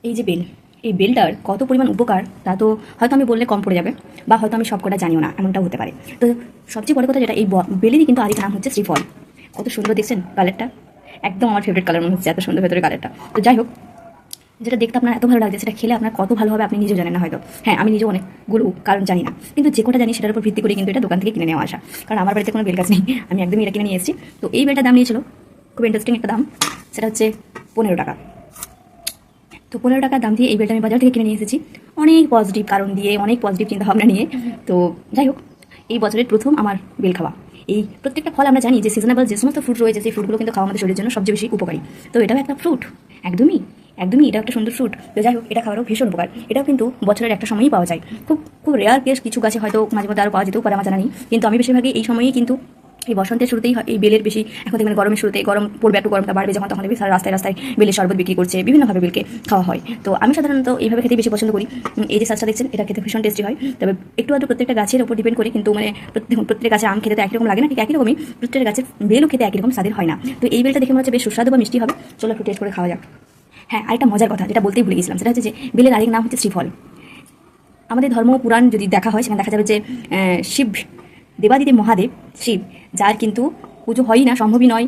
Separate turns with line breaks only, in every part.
এই যে বেল, এই বেলটার কত পরিমাণ উপকার তা তো হয়তো আমি বললে কম পড়ে যাবে, বা হয়তো আমি সবকটা জানিও না, এমনটাও হতে পারে। তো সবচেয়ে বড় কথা যেটা, এই বেলেরই কিন্তু আরেক নাম হচ্ছে শ্রীফল। কত সুন্দর দেখছেন কালারটা, একদম আমার ফেভারিট কালার মনে হচ্ছে, এত সুন্দর ভেতরে কালারটা। তো যাই হোক, যেটা দেখতে আপনার এত ভালো লাগছে, সেটা খেলে আপনার কত ভালো হবে আপনি নিজেও জানেন না হয়তো। হ্যাঁ, আমি নিজেও অনেকগুলো কারণ জানি না, কিন্তু যে কটা জানি সেটার উপর ভিত্তি করে কিন্তু এটা দোকান থেকে কিনে নেওয়া আসা। কারণ আমার বাড়িতে কোনো বেল গাছ নেই, আমি একদমই এটা কিনে নিয়ে এসেছি। তো এই বেলটার দাম নিয়েছিল খুব ইন্টারেস্টিং একটা দাম, সেটা হচ্ছে 15 টাকা। তো 15 টাকার দাম দিয়ে এই বেলটা আমি বাজার থেকে কিনে নিয়ে এসেছি, অনেক পজিটিভ কারণ দিয়ে, অনেক পজিটিভ চিন্তা ভাবনা নিয়ে। তো যাই হোক, এই বছরের প্রথম আমার বেল খাওয়া। এই প্রত্যেকটা ফল আমরা জানি যে সিজনেবল যে সমস্ত ফ্রুট রয়েছে, সেই ফ্রুটগুলো কিন্তু খাওয়া আমাদের শরীরের জন্য সবচেয়ে বেশি উপকারী। তো এটাও একটা ফ্রুট, একদমই একদমই এটা একটা সুন্দর ফ্রুট। তো যাই হোক, এটা খাওয়ারও ভীষণ উপকার। এটাও কিন্তু বছরের একটা সময়ই পাওয়া যায়, খুব খুব রেয়ার কেস, কিছু গাছে হয়তো মাঝে মধ্যে আরও পাওয়া যেতেও পারে, আমার জানা নেই। কিন্তু আমি বেশিরভাগই এই সময়ই কিন্তু এই বসন্তের শুরুতেই হয় এই বেলের বেশি। এখন দেখবেন গরমের শুরুতে, গরম পড়বে, একটু গরমটা বাড়বে যখন, তখন দেখবি সারা রাস্তায় রাস্তায় বেলের শরবত বিক্রি করছে, বিভিন্নভাবে বেলকে খাওয়া হয়। তো আমি সাধারণত এইভাবে খেতে বেশি পছন্দ করি। এই যে সাজটা দেখছেন, এটা খেতে ভীষণ টেস্টি হয়। তবে একটু আধটু প্রত্যেকটা গাছের উপর ডিপেন্ড করে, কিন্তু মানে প্রত্যেক গাছের আম খেতে তো একই রকম লাগে না, ঠিক একই রকমই প্রত্যেকটা গাছের বেলও খেতে একই রকম স্বাদের হয় না। তো এই বেলটা দেখে মনে হচ্ছে বেশ সুস্বাদু বা মিষ্টি হবে, চলো একটু টেস্ট করে খাওয়া যাক। হ্যাঁ, আরেকটা মজার কথা যেটা বলতেই ভুলে গেছিলাম, সেটা হচ্ছে যে বেলের আরেক নাম হচ্ছে শ্রীফল। আমাদের ধর্ম পুরাণ যদি দেখা হয়, সেখানে দেখা যাবে যে শিব, দেবাদিদেব মহাদেব শিব, যার কিন্তু পুজো হয়ই না, সম্ভবই নয়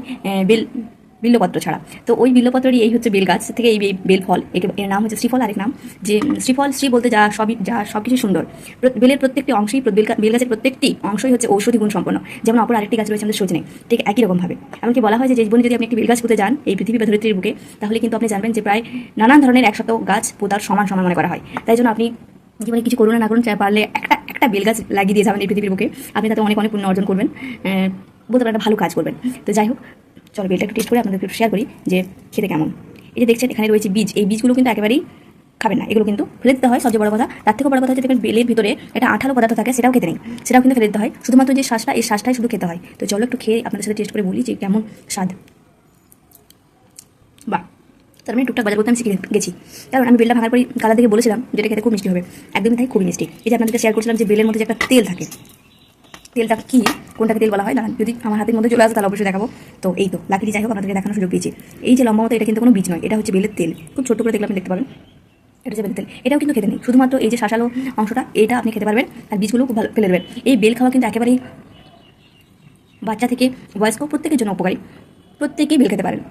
বিল্লপত্র ছাড়া। তো ওই বিল্লপত্রেরই এই হচ্ছে বেল গাছ থেকে এই বেল ফল, এর নাম হচ্ছে শ্রীফল। আরেক নাম যে শ্রীফল, শ্রী বলতে যা সব কিছু সুন্দর। বেলের প্রত্যেকটি অংশই, বেল গাছের প্রত্যেকটি অংশই হচ্ছে ঔষধি গুণ সম্পন্ন। যেমন অপর আরেকটি গাছ রয়েছে আমাদের সজনে, ঠিক একই রকমভাবে। এমনকি বলা হয় যে জীবনে যদি আপনি একটি বেল গাছ পুঁতে যান এই পৃথিবী বা ধরিত্রীর বুকে, তাহলে কিন্তু আপনি জানবেন যে প্রায় নানান ধরনের 100 গাছ পোতার সমান সমান মনে করা হয়। তাই জন্য আপনি জীবনে কিছু করুন না করুন, পারলে একটা একটা বেল গাছ লাগিয়ে দিয়ে যাবেন এই পৃথিবীর বুকে, আপনি তাতে অনেক অনেক পুণ্য অর্জন করবেন, বলতে পারেন একটা ভালো কাজ করবেন। তো যাই হোক, চলো বেলটা একটু টেস্ট করে আপনাদেরকে শেয়ার করি যে খেতে কেমন। এই যে দেখছেন এখানে রয়েছে বীজ, এই বীজগুলো কিন্তু একেবারেই খাবেন না, এগুলো কিন্তু ফেলে দিতে হয়। সবচেয়ে বড় কথা, তার থেকে বড় কথা হচ্ছে দেখবেন বেলের ভিতরে একটা আঠালো পদার্থ থাকে, সেটাও খেতে নেই, সেটাও কিন্তু ফেলে দিতে হয়। শুধুমাত্র যে শ্বাসটা, এই শ্বাসটাই শুধু খেতে হয়। তো চলো একটু খেয়ে আপনাদের সাথে টেস্ট করে বলি যে কেমন স্বাদ। বাহ, তার মানে টুকটাক বাজার করতে আমি শিখে গেছি। কারণ আমি বেলটা ভাঙার পরই কালার দেখে বলেছিলাম যেটা খেতে খুব মিষ্টি হবে, একদমই তাই, খুবই মিষ্টি। এই যে আপনাদেরকে শেয়ার করছিলাম যে বেলের মধ্যে যে একটা তেল থাকে, তেলটা কি, কোনটাকে তেল বলা হয় না, যদি আমার হাতের মধ্যে চলে আসে তাহলে অবশ্যই দেখাবো। তো এই তো লাকিটি, যাই হোক আপনাদেরকে দেখানোর সুযোগ পেয়েছি। এই যে লম্বা মতো, এটা কিন্তু কোনো বীজ নয়, এটা হচ্ছে বেলের তেল, খুব ছোট্ট করে দেখলে আপনি দেখতে পাবেন, এটা হচ্ছে বেলের তেল। এটাও কিন্তু খেতে নেই, শুধুমাত্র এই যে শাঁসালো অংশটা, এটা আপনি খেতে পারবেন, আর বীজগুলো খুব ভালো ফেলে দেবেন। এই বেল খাওয়া কিন্তু একেবারেই বাচ্চা থেকে বয়স্ক প্রত্যেকের জন্য উপকারী, প্রত্যেকেই বেল খেতে পারেন,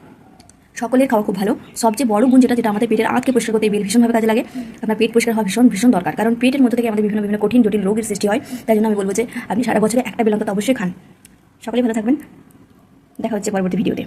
সকলের খাওয়া খুব ভালো। সবচেয়ে বড় গুণ যেটা আমাদের পেটের আঁতকে পরিষ্কার করতে এই বেল ভীষণভাবে কাজে লাগে। আপনার পেট পরিষ্কার হওয়া ভীষণ ভীষণ দরকার, কারণ পেটের মধ্যে থেকে আমাদের বিভিন্ন কঠিন জটিল রোগের সৃষ্টি হয়। তাই জন্য আমি বলবো যে আপনি সারা বছরে একটা বেল অন্তত অবশ্যই খান। সকলেই ভালো থাকবেন, দেখা হচ্ছে পরবর্তী ভিডিওতে।